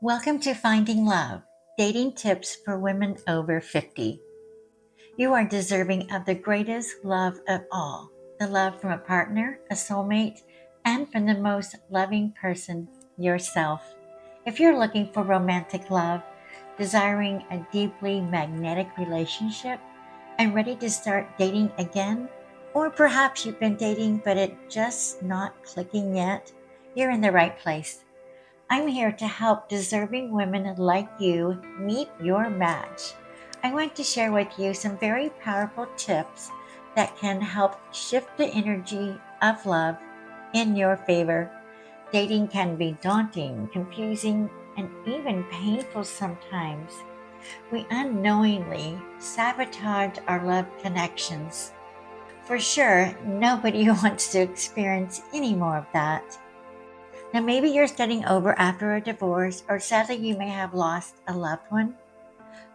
Welcome to Finding Love, dating tips for women over 50. You are deserving of the greatest love of all, the love from a partner, a soulmate, and from the most loving person, yourself. If you're looking for romantic love, desiring a deeply magnetic relationship, and ready to start dating again, or perhaps you've been dating but it's just not clicking yet, you're in the right place. I'm here to help deserving women like you meet your match. I want to share with you some very powerful tips that can help shift the energy of love in your favor. Dating can be daunting, confusing, and even painful sometimes. We unknowingly sabotage our love connections. For sure, nobody wants to experience any more of that. Now, maybe you're starting over after a divorce, or sadly, you may have lost a loved one.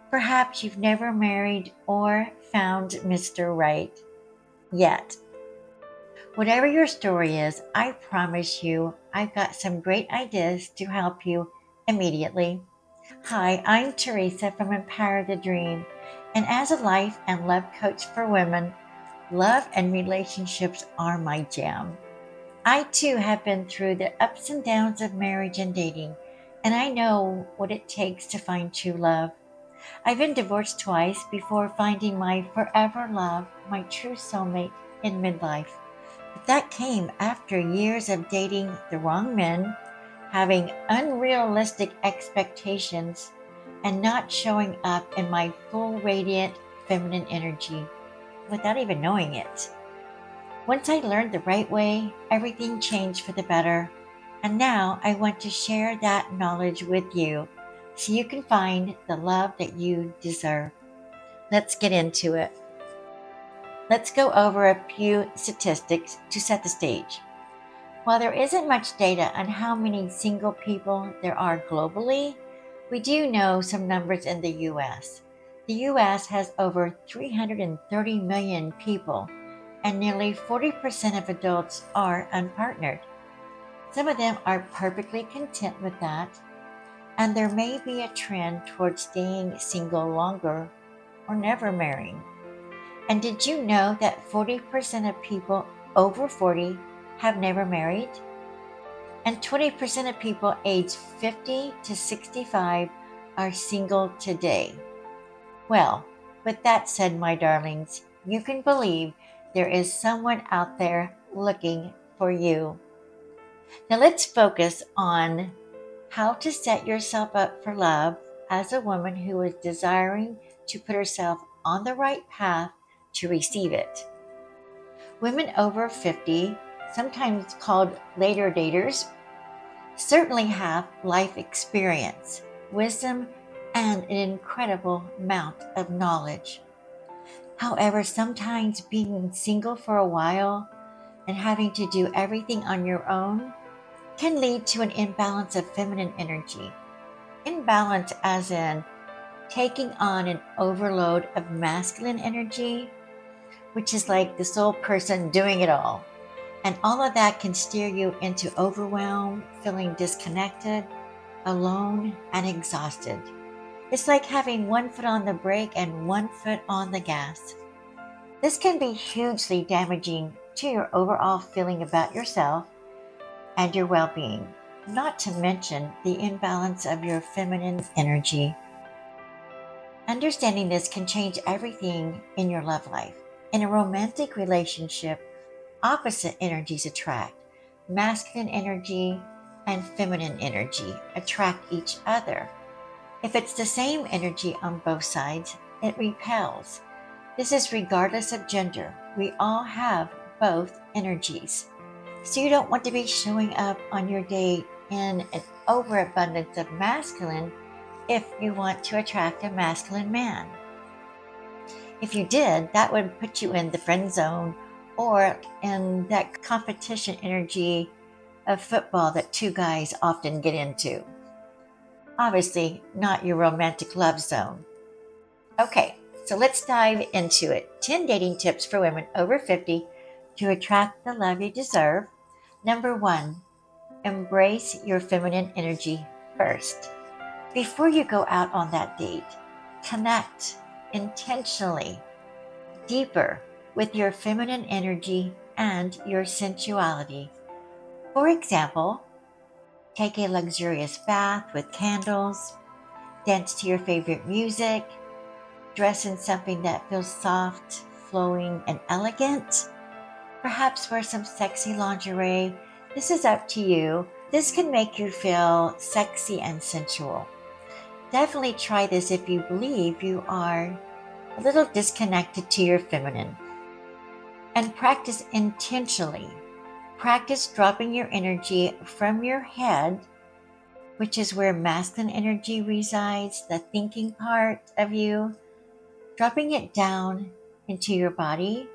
Perhaps you've never married or found Mr. Right yet. Whatever your story is, I promise you, I've got some great ideas to help you immediately. Hi, I'm Teresa from Empower the Dream, and as a life and love coach for women, love and relationships are my jam. I too have been through the ups and downs of marriage and dating, and I know what it takes to find true love. I've been divorced twice before finding my forever love, my true soulmate in midlife. But that came after years of dating the wrong men, having unrealistic expectations, and not showing up in my full radiant feminine energy without even knowing it. Once I learned the right way, everything changed for the better. And now I want to share that knowledge with you so you can find the love that you deserve. Let's get into it. Let's go over a few statistics to set the stage. While there isn't much data on how many single people there are globally, we do know some numbers in the US. The US has over 330 million people, and nearly 40% of adults are unpartnered. Some of them are perfectly content with that, and there may be a trend towards staying single longer or never marrying. And did you know that 40% of people over 40 have never married? And 20% of people aged 50 to 65 are single today. Well, with that said, my darlings, you can believe there is someone out there looking for you. Now let's focus on how to set yourself up for love as a woman who is desiring to put herself on the right path to receive it. Women over 50, sometimes called later daters, certainly have life experience, wisdom, and an incredible amount of knowledge. However, sometimes being single for a while and having to do everything on your own can lead to an imbalance of feminine energy. Imbalance as in taking on an overload of masculine energy, which is like the sole person doing it all. And all of that can steer you into overwhelm, feeling disconnected, alone, and exhausted. It's like having one foot on the brake and one foot on the gas. This can be hugely damaging to your overall feeling about yourself and your well being, not to mention the imbalance of your feminine energy. Understanding this can change everything in your love life. In a romantic relationship, opposite energies attract. Masculine energy and feminine energy attract each other. If it's the same energy on both sides, it repels. This is regardless of gender. We all have both energies. So you don't want to be showing up on your date in an overabundance of masculine if you want to attract a masculine man. If you did, that would put you in the friend zone or in that competition energy of football that two guys often get into. Obviously, not your romantic love zone. Okay, so let's dive into it. 10 dating tips for women over 50 to attract the love you deserve. Number 1, embrace your feminine energy first. Before you go out on that date, connect intentionally deeper with your feminine energy and your sensuality. For example, take a luxurious bath with candles, dance to your favorite music, dress in something that feels soft, flowing, and elegant. Perhaps wear some sexy lingerie. This is up to you. This can make you feel sexy and sensual. Definitely try this if you believe you are a little disconnected to your feminine. And practice intentionally. Practice dropping your energy from your head, which is where masculine energy resides, the thinking part of you, dropping it down into your body,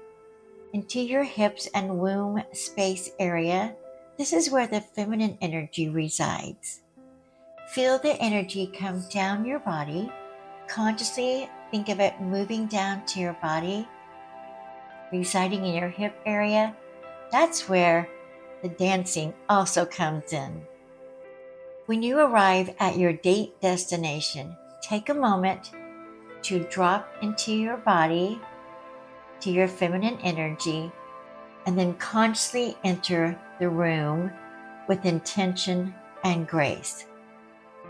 into your hips and womb space area. This is where the feminine energy resides. Feel the energy come down your body. Consciously think of it moving down to your body, residing in your hip area. That's where the dancing also comes in. When you arrive at your date destination, take a moment to drop into your body, to your feminine energy, and then consciously enter the room with intention and grace.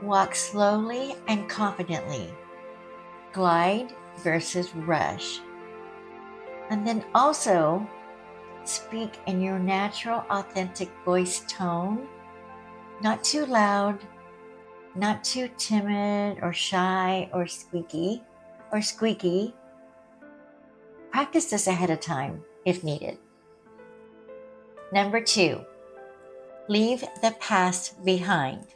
Walk slowly and confidently. Glide versus rush. And then also speak in your natural, authentic voice tone, not too loud, not too timid or shy or squeaky. Practice this ahead of time if needed. Number 2, leave the past behind.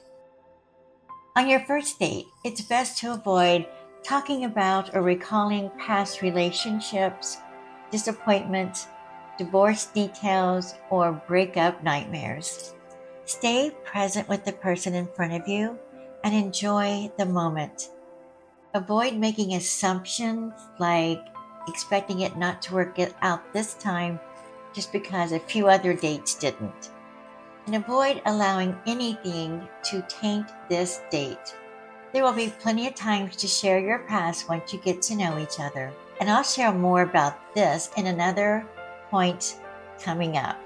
On your first date, it's best to avoid talking about or recalling past relationships, disappointments, divorce details, or breakup nightmares. Stay present with the person in front of you and enjoy the moment. Avoid making assumptions like expecting it not to work out this time just because a few other dates didn't. And avoid allowing anything to taint this date. There will be plenty of times to share your past once you get to know each other. And I'll share more about this in another point coming up.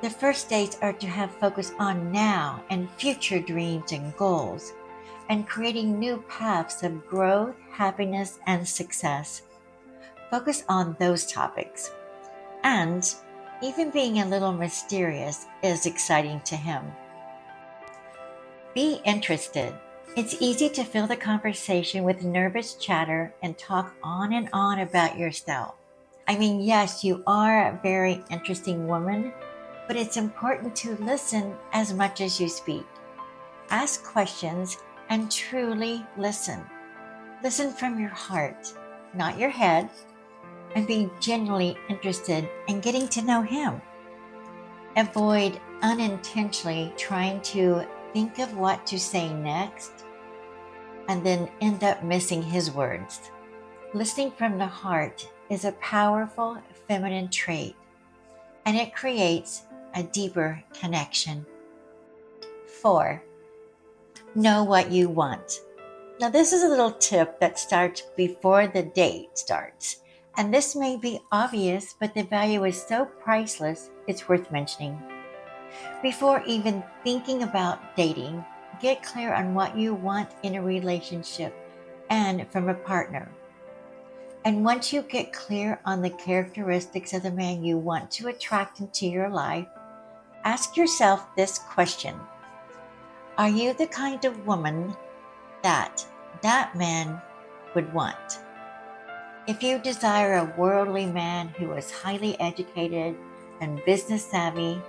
The first dates are to have focus on now and future dreams and goals, and creating new paths of growth, happiness, and success. Focus on those topics. And even being a little mysterious is exciting to him. Be interested. It's easy to fill the conversation with nervous chatter and talk on and on about yourself. I mean, yes, you are a very interesting woman, but it's important to listen as much as you speak. Ask questions and truly listen. Listen from your heart, not your head, and be genuinely interested in getting to know him. Avoid unintentionally trying to think of what to say next and then end up missing his words. Listening from the heart is a powerful feminine trait, and it creates a deeper connection. 4, know what you want. Now, this is a little tip that starts before the date starts. And this may be obvious, but the value is so priceless, it's worth mentioning. Before even thinking about dating, get clear on what you want in a relationship and from a partner. And once you get clear on the characteristics of the man you want to attract into your life, ask yourself this question: are you the kind of woman that man would want? If you desire a worldly man who is highly educated and business savvy,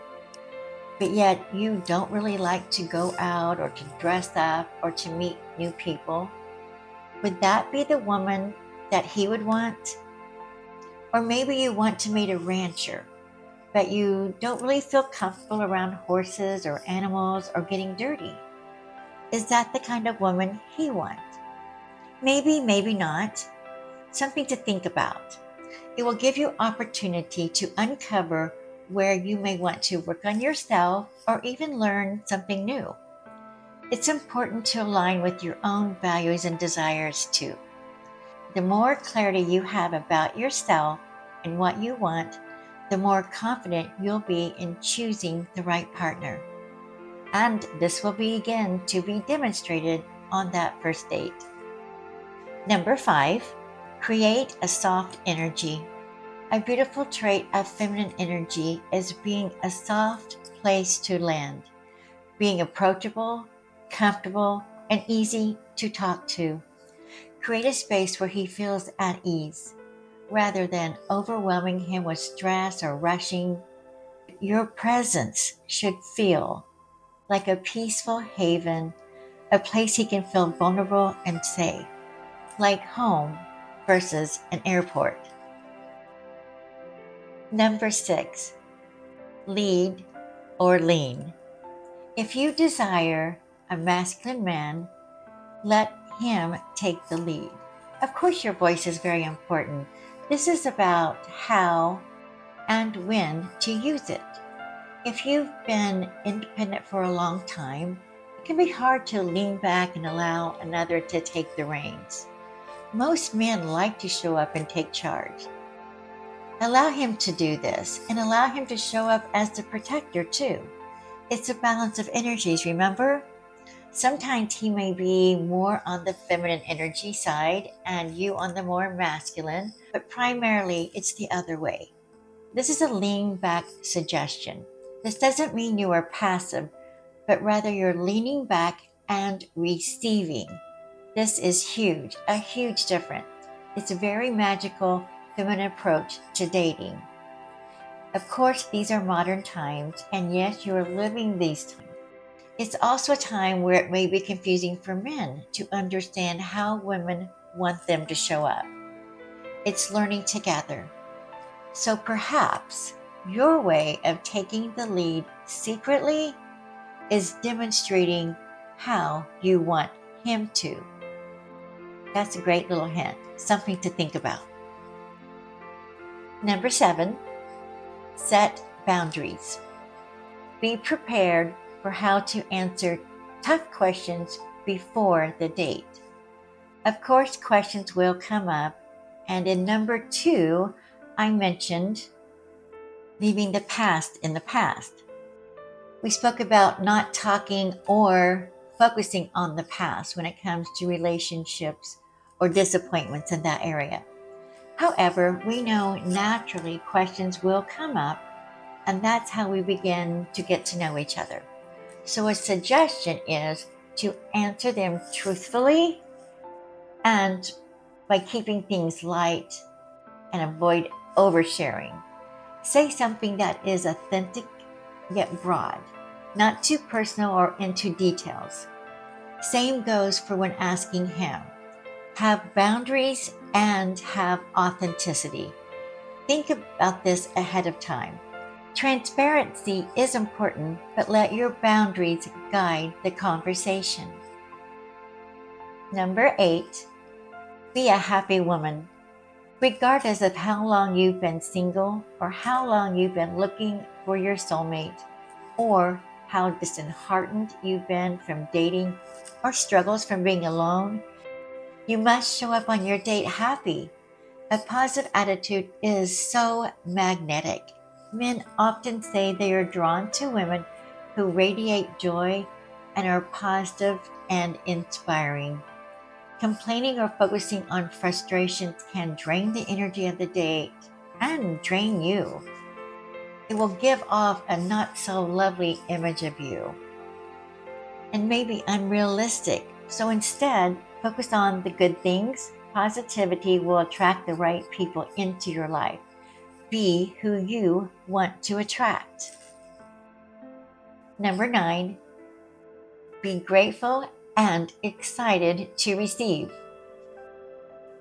but yet you don't really like to go out or to dress up or to meet new people, would that be the woman that he would want? Or maybe you want to meet a rancher, but you don't really feel comfortable around horses or animals or getting dirty. Is that the kind of woman he wants? Maybe, maybe not. Something to think about. It will give you opportunity to uncover where you may want to work on yourself or even learn something new. It's important to align with your own values and desires too. The more clarity you have about yourself and what you want, the more confident you'll be in choosing the right partner. And this will begin to be demonstrated on that first date. Number 5, create a soft energy. A beautiful trait of feminine energy is being a soft place to land, being approachable, comfortable, and easy to talk to. Create a space where he feels at ease, rather than overwhelming him with stress or rushing. Your presence should feel like a peaceful haven, a place he can feel vulnerable and safe, like home versus an airport. Number 6, lead or lean. If you desire a masculine man, let him take the lead. Of course, your voice is very important. This is about how and when to use it. If you've been independent for a long time, it can be hard to lean back and allow another to take the reins. Most men like to show up and take charge. Allow him to do this and allow him to show up as the protector too. It's a balance of energies, remember? Sometimes he may be more on the feminine energy side and you on the more masculine, but primarily it's the other way. This is a lean back suggestion. This doesn't mean you are passive, but rather you're leaning back and receiving. This is huge, a huge difference. It's a very magical feminine approach to dating. Of course, these are modern times, and yes, you are living these times. It's also a time where it may be confusing for men to understand how women want them to show up. It's learning together. So perhaps your way of taking the lead secretly is demonstrating how you want him to. That's a great little hint, something to think about. Number 7, set boundaries. Be prepared for how to answer tough questions before the date. Of course, questions will come up, and in number 2, I mentioned leaving the past in the past. We spoke about not talking or focusing on the past when it comes to relationships or disappointments in that area. However, we know naturally questions will come up, and that's how we begin to get to know each other. So a suggestion is to answer them truthfully and by keeping things light and avoid oversharing. Say something that is authentic yet broad, not too personal or into details. Same goes for when asking him. Have boundaries and have authenticity. Think about this ahead of time. Transparency is important, but let your boundaries guide the conversation. Number 8, be a happy woman. Regardless of how long you've been single or how long you've been looking for your soulmate or how disheartened you've been from dating or struggles from being alone, you must show up on your date happy. A positive attitude is so magnetic. Men often say they are drawn to women who radiate joy and are positive and inspiring. Complaining or focusing on frustrations can drain the energy of the date and drain you. It will give off a not so lovely image of you and maybe unrealistic. So instead, focus on the good things. Positivity will attract the right people into your life. Be who you want to attract. Number 9, be grateful and excited to receive.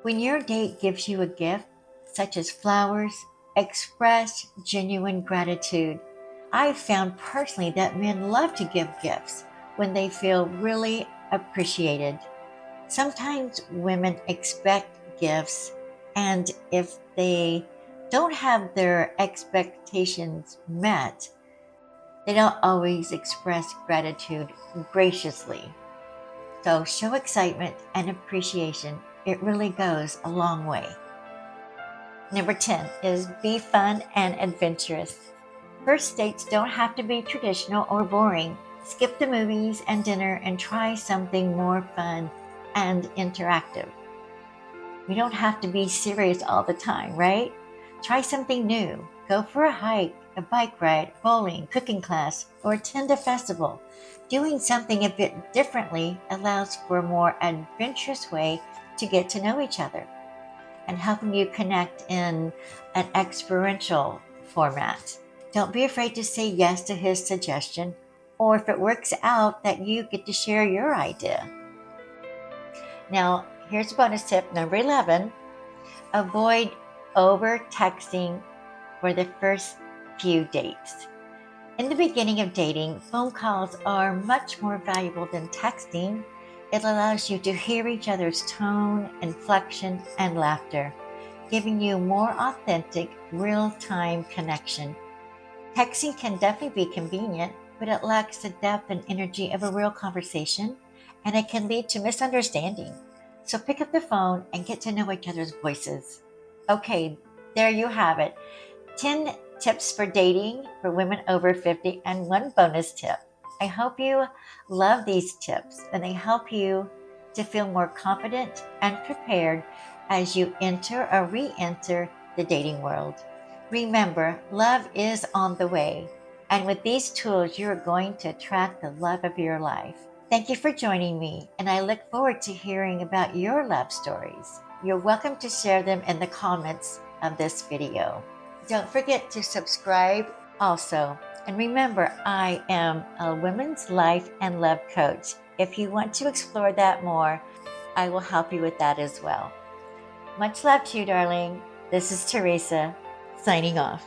When your date gives you a gift, such as flowers, express genuine gratitude. I've found personally that men love to give gifts when they feel really appreciated. Sometimes women expect gifts, and if they don't have their expectations met, they don't always express gratitude graciously. So show excitement and appreciation. It really goes a long way. Number 10 is be fun and adventurous. First dates don't have to be traditional or boring. Skip the movies and dinner and try something more fun and interactive. We don't have to be serious all the time, right? Try something new. Go for a hike, a bike ride, bowling, cooking class, or attend a festival. Doing something a bit differently allows for a more adventurous way to get to know each other and helping you connect in an experiential format. Don't be afraid to say yes to his suggestion, or if it works out, that you get to share your idea. Now, here's a bonus tip number 11. Avoid over texting for the first few dates. In the beginning of dating, phone calls are much more valuable than texting. It allows you to hear each other's tone, inflection, and laughter, giving you more authentic, real-time connection. Texting can definitely be convenient, but it lacks the depth and energy of a real conversation, and it can lead to misunderstanding. So pick up the phone and get to know each other's voices. Okay, there you have it. 10 tips for dating for women over 50 and one bonus tip. I hope you love these tips and they help you to feel more confident and prepared as you enter or re-enter the dating world. Remember, love is on the way, and with these tools, you're going to attract the love of your life. Thank you for joining me, and I look forward to hearing about your love stories. You're welcome to share them in the comments of this video. Don't forget to subscribe also. And remember, I am a women's life and love coach. If you want to explore that more, I will help you with that as well. Much love to you, darling. This is Teresa, signing off.